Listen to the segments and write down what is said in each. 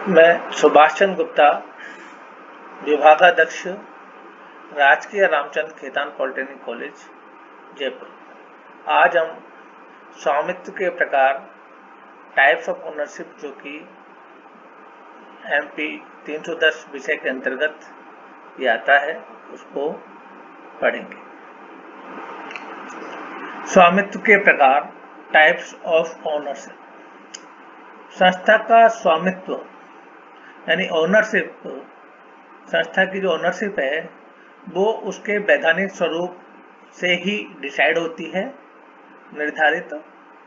मैं सुभाष चंद्र गुप्ता, विभागाध्यक्ष, राजकीय रामचंद्र खेतान पॉलिटेक्निक कॉलेज, जयपुर। आज हम स्वामित्व के प्रकार, टाइप्स ऑफ ओनरशिप, जो कि MP 310 विषय के अंतर्गत ये आता है, उसको पढ़ेंगे। स्वामित्व के प्रकार, टाइप्स ऑफ ओनरशिप। संस्था का स्वामित्व यानी ओनरशिप, संस्था की जो ओनरशिप है वो उसके वैधानिक स्वरूप से ही डिसाइड होती है, निर्धारित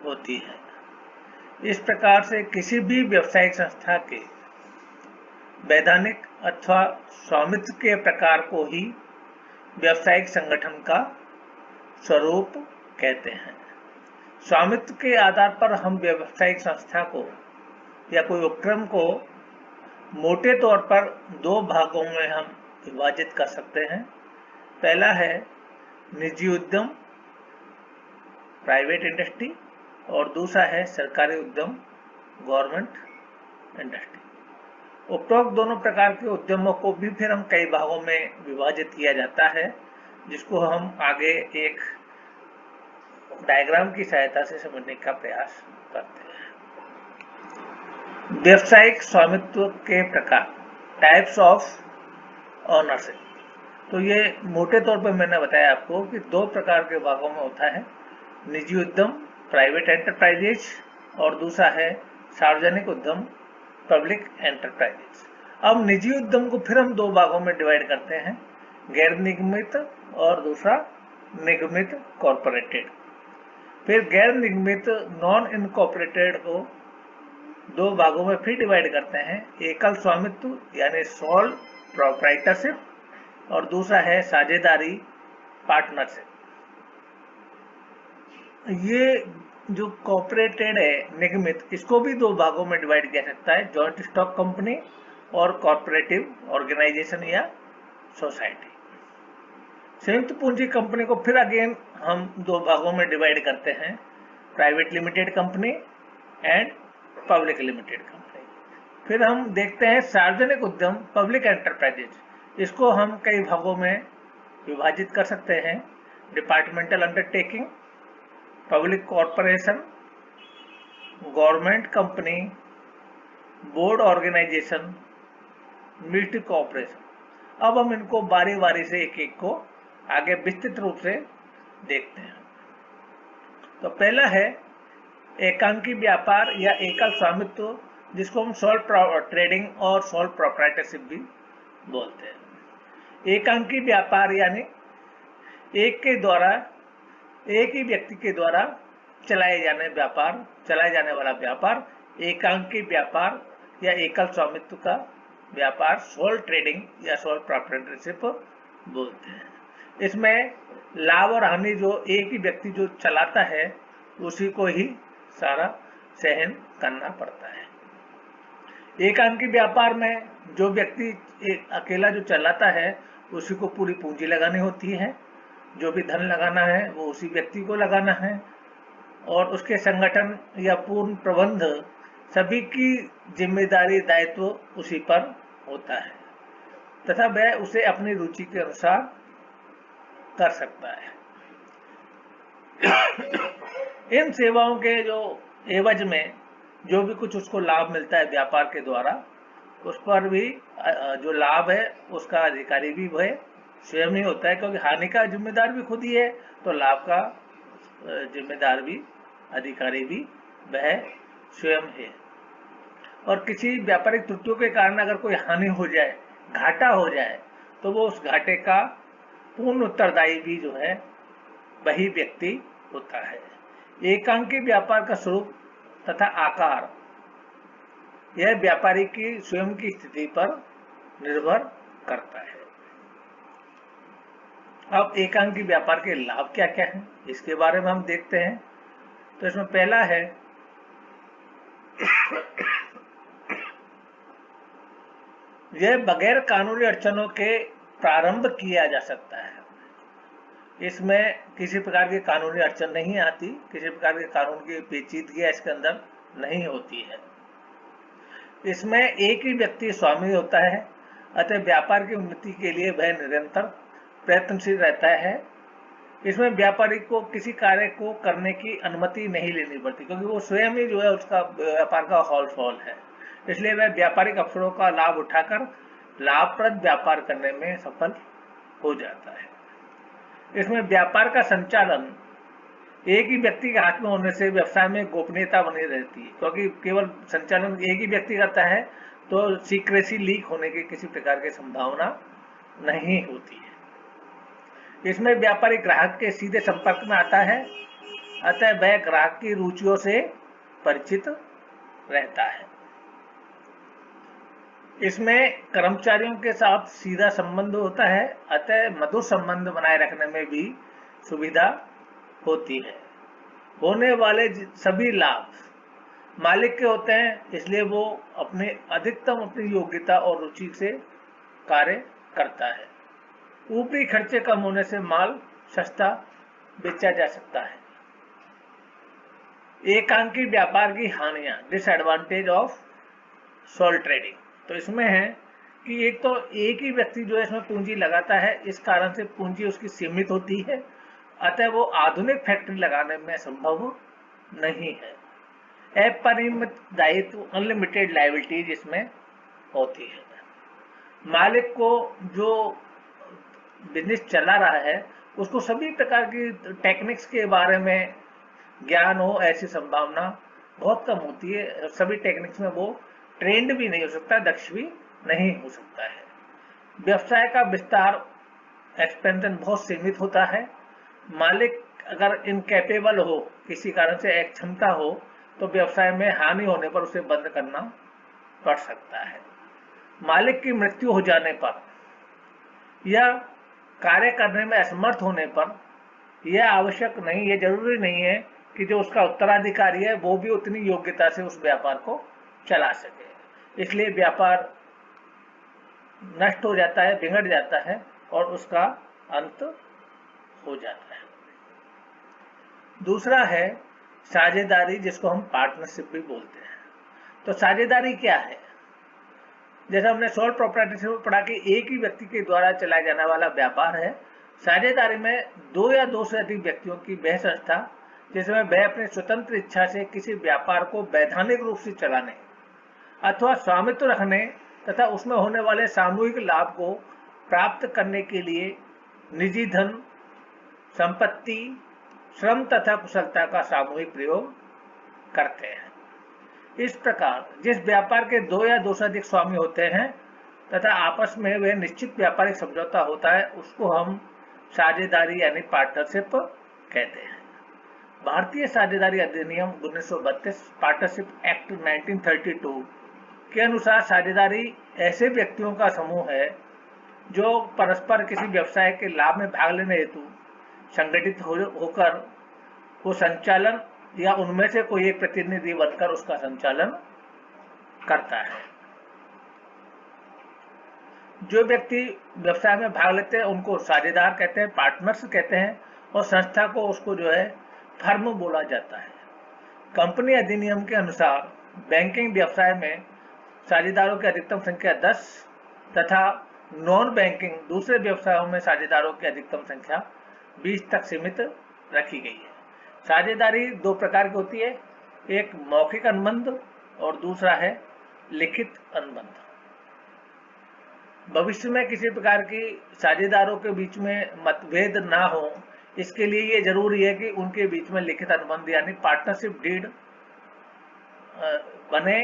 होती है। इस प्रकार से किसी भी व्यावसायिक संस्था के वैधानिक अथवा स्वामित्व के प्रकार को ही व्यावसायिक संगठन का स्वरूप कहते हैं। स्वामित्व के आधार पर हम व्यावसायिक संस्था को या कोई उपक्रम को मोटे तौर पर दो भागों में हम विभाजित कर सकते हैं। पहला है निजी उद्यम, प्राइवेट इंडस्ट्री, और दूसरा है सरकारी उद्यम, गवर्नमेंट इंडस्ट्री। उपरोक्त दोनों प्रकार के उद्यमों को भी फिर हम कई भागों में विभाजित किया जाता है, जिसको हम आगे एक डायग्राम की सहायता से समझने का प्रयास करते हैं। व्यावसायिक स्वामित्व के प्रकार, टाइप्स ऑफ ओनरशिप। तो ये मोटे तौर पर मैंने बताया आपको कि दो प्रकार के भागों में होता है, निजी उद्यम, प्राइवेट एंटरप्राइजेज, और दूसरा है सार्वजनिक उद्यम, पब्लिक एंटरप्राइजेज। अब निजी उद्यम को फिर हम दो भागों में डिवाइड करते हैं, गैर निगमित और दूसरा निगमित कॉर्पोरेटेड। फिर गैर निगमित नॉन इनकॉर्पोरेटेड को दो भागों में फिर डिवाइड करते हैं, एकल स्वामित्व यानी सोल प्रोप्राइटरशिप, और दूसरा है साझेदारी, पार्टनरशिप। ये जो कॉर्पोरेटेड है, निगमित, इसको भी दो भागों में डिवाइड किया सकता है, जॉइंट स्टॉक कंपनी और कॉर्पोरेटिव ऑर्गेनाइजेशन या सोसाइटी। संयुक्त पूंजी कंपनी को फिर अगेन हम दो भागों में डिवाइड करते हैं, private limited company and public limited company. फिर हम देखते हैं सार्वजनिक उद्यम, पब्लिक एंटरप्राइजेज। इसको हम कई भागों में विभाजित कर सकते हैं, departmental undertaking, public corporation, government company, board organisation, mixed corporation. अब हम इनको बारी बारी से एक एक को आगे विस्तृत रूप से देखते हैं। तो पहला है एकांकी व्यापार या एकल स्वामित्व, जिसको हम सोल ट्रेडिंग और सोल प्रोप्राइटरशिप भी बोलते हैं। एकांकी व्यापार यानी एक ही व्यक्ति के द्वारा चलाए जाने वाला व्यापार एकांकी व्यापार या एकल स्वामित्व का व्यापार सोल ट्रेडिंग या सोल प्रोप्राइटरशिप बोलते हैं। इसमें लाभ और हानि जो एक ही व्यक्ति जो चलाता है उसी को ही सारा सहन करना पड़ता है। एकांकी व्यापार में जो व्यक्ति अकेला जो चलाता है उसी को पूरी पूंजी लगानी होती है, जो भी धन लगाना है वो उसी व्यक्ति को लगाना है, और उसके संगठन या पूर्ण प्रबंध सभी की जिम्मेदारी, दायित्व उसी पर होता है तथा वह उसे अपनी रुचि के अनुसार कर सकता है। इन सेवाओं के जो एवज में जो भी कुछ उसको लाभ मिलता है व्यापार के द्वारा, उस पर भी जो लाभ है उसका अधिकारी भी वह स्वयं ही होता है, क्योंकि हानि का जिम्मेदार भी खुद ही है, तो लाभ का जिम्मेदार भी, अधिकारी भी वह स्वयं है। और किसी व्यापारिक त्रुटियों के कारण अगर कोई हानि हो जाए, घाटा हो जाए, तो वो उस घाटे का पूर्ण उत्तरदायी भी जो है वही व्यक्ति होता है। एकांकी व्यापार का स्वरूप तथा आकार यह व्यापारी की स्वयं की स्थिति पर निर्भर करता है। अब एकांकी व्यापार के लाभ क्या क्या हैं, इसके बारे में हम देखते हैं। तो इसमें पहला है यह बगैर कानूनी अड़चनों के प्रारंभ किया जा सकता है। इसमें किसी प्रकार की कानूनी अड़चन नहीं आती, किसी प्रकार के कानून की पेचीदगी इसके अंदर नहीं होती है। इसमें एक ही व्यक्ति स्वामी होता है, अतः व्यापार की उन्नति के लिए वह निरंतर प्रयत्नशील रहता है। इसमें व्यापारी को किसी कार्य को करने की अनुमति नहीं लेनी पड़ती, क्योंकि वो स्वयं ही जो है उसका व्यापार का हॉल फॉल है। इसलिए वह व्यापारिक अवसरों का लाभ उठाकर लाभप्रद व्यापार करने में सफल हो जाता है। इसमें व्यापार का संचालन एक ही व्यक्ति के हाथ में होने से व्यवसाय में गोपनीयता बनी रहती है, क्योंकि केवल संचालन एक ही व्यक्ति करता है तो सीक्रेसी लीक होने की किसी प्रकार की संभावना नहीं होती है। इसमें व्यापारी ग्राहक के सीधे संपर्क में आता है, अतः वह ग्राहक की रुचियों से परिचित रहता है। इसमें कर्मचारियों के साथ सीधा संबंध होता है, अतः मधुर संबंध बनाए रखने में भी सुविधा होती है। होने वाले सभी लाभ मालिक के होते हैं, इसलिए वो अपनी योग्यता और रुचि से कार्य करता है। ऊपरी खर्चे कम होने से माल सस्ता बेचा जा सकता है। एकांकी व्यापार की हानियां, डिसएडवांटेज ऑफ सोल ट्रेडिंग। तो इसमें है कि एक तो एक ही व्यक्ति जो है इसमें पूंजी लगाता है, इस कारण से पूंजी उसकी सीमित होती है, अतः वो आधुनिक फैक्ट्री लगाने में संभव नहीं है। अपरिमित दायित्व, अनलिमिटेड लायबिलिटीज इसमें होती है। मालिक को जो बिजनेस चला रहा है उसको सभी प्रकार की टेक्निक्स के बारे में ज्ञान हो, ऐसी संभावना बहुत कम होती है। सभी टेक्निक्स में वो ट्रेंड भी नहीं हो सकता, दक्ष भी नहीं हो सकता है। व्यवसाय का विस्तार, एक्सपेंशन बहुत सीमित होता है। मालिक अगर इनकैपेबल हो, किसी कारण से अक्षमता हो, तो व्यवसाय में हानि होने पर उसे बंद करना पड़ सकता है। मालिक की मृत्यु हो जाने पर या कार्य करने में असमर्थ होने पर यह आवश्यक नहीं, यह जरूरी नहीं है कि जो उसका उत्तराधिकारी है वो भी उतनी योग्यता से उस व्यापार को चला सके। इसलिए व्यापार नष्ट हो जाता है, बिगड़ जाता है और उसका अंत हो जाता है। दूसरा है साझेदारी, जिसको हम पार्टनरशिप भी बोलते हैं। तो साझेदारी क्या है? जैसे हमने सोल प्रोप्राइटरशिप में पढ़ा कि एक ही व्यक्ति के द्वारा चलाया जाने वाला व्यापार है। साझेदारी में दो या दो से अधिक व्यक्तियों की वह संस्था जिसमें वह अपनी स्वतंत्र इच्छा से किसी व्यापार को वैधानिक रूप से चलाने अथवा स्वामित्व रखने तथा उसमें होने वाले सामूहिक लाभ को प्राप्त करने के लिए निजी धन, संपत्ति, श्रम तथा कुशलता का सामूहिक प्रयोग करते हैं। इस प्रकार जिस व्यापार के दो या दो से अधिक स्वामी होते हैं तथा आपस में वह निश्चित व्यापारिक समझौता होता है, उसको हम साझेदारी यानी पार्टनरशिप कहते हैं। भारतीय साझेदारी अधिनियम 1932 पार्टनरशिप एक्ट 1932 के अनुसार साझेदारी ऐसे व्यक्तियों का समूह है जो परस्पर किसी व्यवसाय के लाभ में भाग लेने हेतु संगठित होकर वो संचालन या उनमें से कोई एक प्रतिनिधि बनकर उसका संचालन करता है। जो व्यक्ति व्यवसाय में भाग लेते हैं उनको साझेदार कहते हैं, पार्टनर्स कहते हैं, और संस्था को उसको जो है फर्म बोला जाता है। कंपनी अधिनियम के अनुसार बैंकिंग व्यवसाय में साझेदारों की अधिकतम संख्या 10 तथा नॉन बैंकिंग दूसरे व्यवसायों में साझेदारों की अधिकतम संख्या 20 तक सीमित रखी गई है। साझेदारी दो प्रकार की होती है, एक मौखिक अनुबंध और दूसरा है लिखित अनुबंध। भविष्य में किसी प्रकार की साझेदारों के बीच में मतभेद ना हो, इसके लिए ये जरूरी है कि उनके बीच में लिखित अनुबंध यानी पार्टनरशिप डीड बने।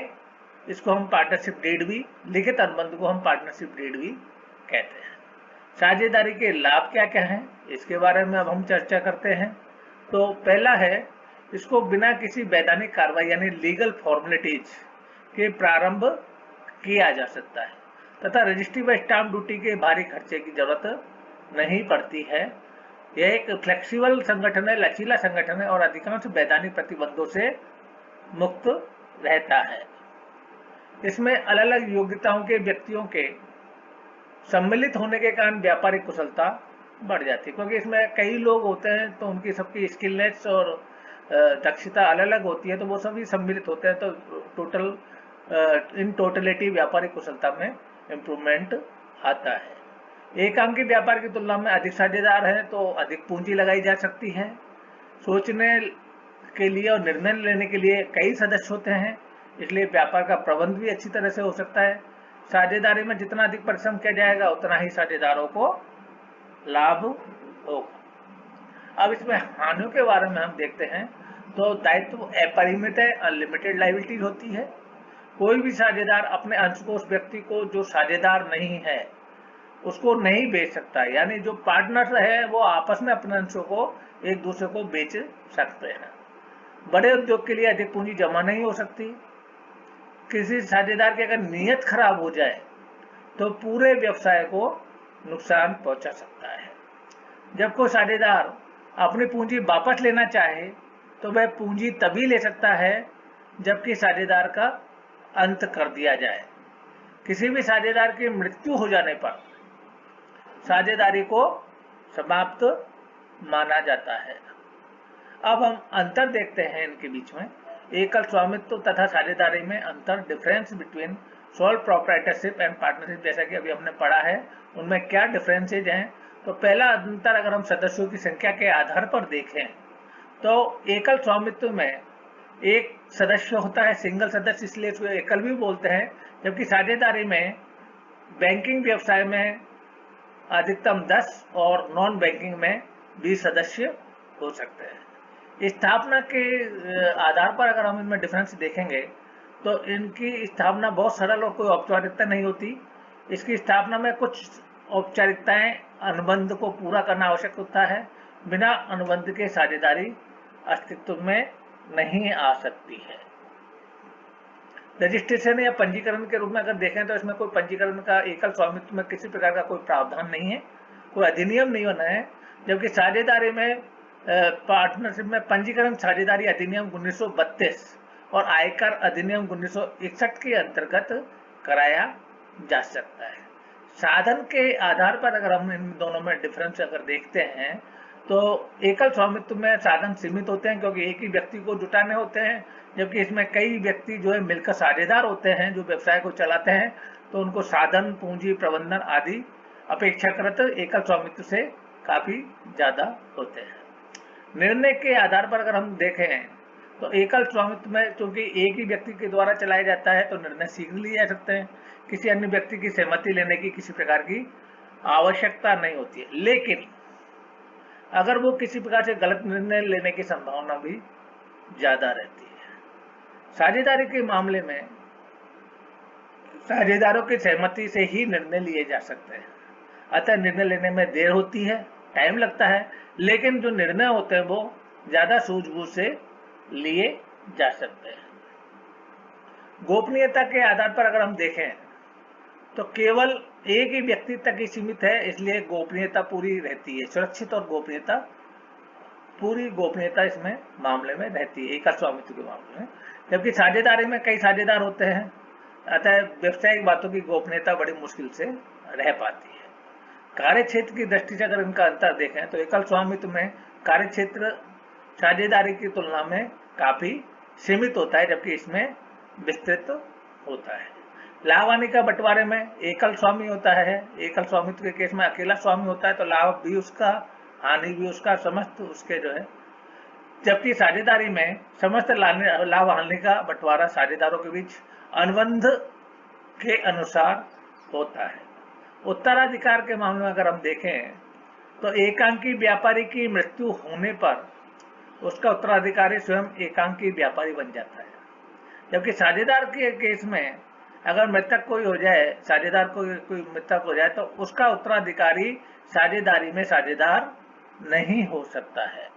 इसको हम पार्टनरशिप डीड भी, लिखित अनुबंध को हम पार्टनरशिप डीड भी कहते हैं। साझेदारी के लाभ क्या क्या हैं, इसके बारे में अब हम चर्चा करते हैं। तो पहला है, इसको बिना किसी वैधानिक कार्रवाई यानी लीगल फॉर्मेलिटीज के प्रारंभ किया जा सकता है तथा रजिस्ट्री व स्टाम्प ड्यूटी के भारी खर्चे की जरूरत नहीं पड़ती है। यह एक फ्लेक्सिबल संगठन है, लचीला संगठन है और अधिकांश वैधानिक प्रतिबंधों से मुक्त रहता है। इसमें अलग अलग योग्यताओं के व्यक्तियों के सम्मिलित होने के कारण व्यापारिक कुशलता बढ़ जाती है, क्योंकि इसमें कई लोग होते हैं तो उनकी सबकी स्किलनेस और दक्षता अलग अलग होती है, तो वो सभी सम्मिलित होते हैं तो टोटल इन टोटलिटी व्यापारिक कुशलता में इम्प्रूवमेंट आता है। एकांकी व्यापार की तुलना में अधिक साझेदार हैं तो अधिक पूंजी लगाई जा सकती है। सोचने के लिए और निर्णय लेने के लिए कई सदस्य होते हैं, इसलिए व्यापार का प्रबंध भी अच्छी तरह से हो सकता है। साझेदारी में जितना अधिक परिश्रम किया जाएगा उतना ही साझेदारों को लाभ होगा। अब इसमें हानियों के बारे में हम देखते हैं तो दायित्व अपरिमित है, अनलिमिटेड लायबिलिटीज होती है। कोई भी साझेदार अपने अंश को उस व्यक्ति को जो साझेदार नहीं है उसको नहीं बेच सकता, यानी जो पार्टनर है वो आपस में अपने अंशों को एक दूसरे को बेच सकते हैं। बड़े उद्योग के लिए अधिक पूंजी जमा नहीं हो सकती। किसी साझेदार की अगर नीयत खराब हो जाए तो पूरे व्यवसाय को नुकसान पहुंचा सकता है। जब कोई साझेदार अपनी पूंजी वापस लेना चाहे तो वह पूंजी तभी ले सकता है जबकि साझेदार का अंत कर दिया जाए। किसी भी साझेदार की मृत्यु हो जाने पर साझेदारी को समाप्त माना जाता है। अब हम अंतर देखते हैं इनके बीच में। एकल स्वामित्व तथा साझेदारी में अंतर, difference between sole proprietorship and partnership, जैसा कि अभी हमने पढ़ा है, उनमें क्या डिफरेंसेज हैं। तो पहला अंतर अगर हम सदस्यों की संख्या के आधार पर देखें तो एकल स्वामित्व में एक सदस्य होता है, सिंगल सदस्य, इसलिए इसको एकल भी बोलते हैं। जबकि साझेदारी में बैंकिंग व्यवसाय में अधिकतम 10 और नॉन बैंकिंग में 20 सदस्य हो सकते हैं। स्थापना के आधार पर अगर हम इनमें डिफरेंस देखेंगे तो इनकी स्थापना बहुत सरल और कोई औपचारिकता नहीं होती। इसकी स्थापना में कुछ औपचारिकताएं, अनुबंध को पूरा करना आवश्यक होता है। बिना अनुबंध के साझेदारी अस्तित्व में नहीं आ सकती है। रजिस्ट्रेशन या पंजीकरण के रूप में अगर देखें तो इसमें कोई पंजीकरण का एकल स्वामित्व में किसी प्रकार का कोई प्रावधान नहीं है, कोई अधिनियम नहीं बना है। जबकि साझेदारी में पार्टनरशिप में पंजीकरण साझेदारी अधिनियम 1932 और आयकर अधिनियम 1961 के अंतर्गत कराया जा सकता है। साधन के आधार पर अगर हम इन दोनों में डिफरेंस अगर देखते हैं तो एकल स्वामित्व में साधन सीमित होते हैं क्योंकि एक ही व्यक्ति को जुटाने होते हैं, जबकि इसमें कई व्यक्ति जो है मिलकर साझेदार होते हैं जो व्यवसाय को चलाते हैं, तो उनको साधन, पूंजी प्रबंधन आदि अपेक्षाकृत एकल स्वामित्व से काफी ज्यादा होते हैं। निर्णय के आधार पर अगर हम देखें तो एकल स्वामित्व में क्योंकि एक ही व्यक्ति के द्वारा चलाया जाता है तो निर्णय शीघ्र लिए जा सकते हैं, किसी अन्य व्यक्ति की सहमति लेने की किसी प्रकार की आवश्यकता नहीं होती है। लेकिन अगर वो किसी प्रकार से गलत निर्णय लेने की संभावना भी ज्यादा रहती है। साझेदारी के मामले में साझेदारों की सहमति से ही निर्णय लिए जा सकते हैं, अतः निर्णय लेने में देर होती है, टाइम लगता है, लेकिन जो निर्णय होते हैं वो ज्यादा सूझबूझ से लिए जा सकते हैं। गोपनीयता के आधार पर अगर हम देखें तो केवल एक ही व्यक्ति तक ही सीमित है, इसलिए गोपनीयता पूरी रहती है, सुरक्षित और पूरी गोपनीयता इसमें मामले में रहती है एकल स्वामित्व के मामले में। जबकि साझेदारी में कई साझेदार होते हैं, अतः व्यवसायिक बातों की गोपनीयता बड़ी मुश्किल से रह पाती है। कार्य क्षेत्र की दृष्टि से अगर इनका अंतर देखें तो एकल स्वामित्व में कार्य क्षेत्र साझेदारी की तुलना में काफी सीमित होता है, जबकि इसमें विस्तृत होता है। लाभ हानि का बंटवारे में एकल स्वामी होता है, एकल स्वामित्व के केस में अकेला स्वामी होता है तो लाभ भी उसका, हानि भी उसका, समस्त उसके जो है। जबकि साझेदारी में समस्त लाभ हानि का बंटवारा साझेदारों के बीच अनुबंध के अनुसार होता है। उत्तराधिकार के मामले में अगर हम देखें तो एकांकी व्यापारी की मृत्यु होने पर उसका उत्तराधिकारी स्वयं एकांकी व्यापारी बन जाता है। जबकि साझेदार के केस में अगर मृतक कोई हो जाए, साझेदार कोई मृतक हो जाए तो उसका उत्तराधिकारी साझेदारी में साझेदार नहीं हो सकता है।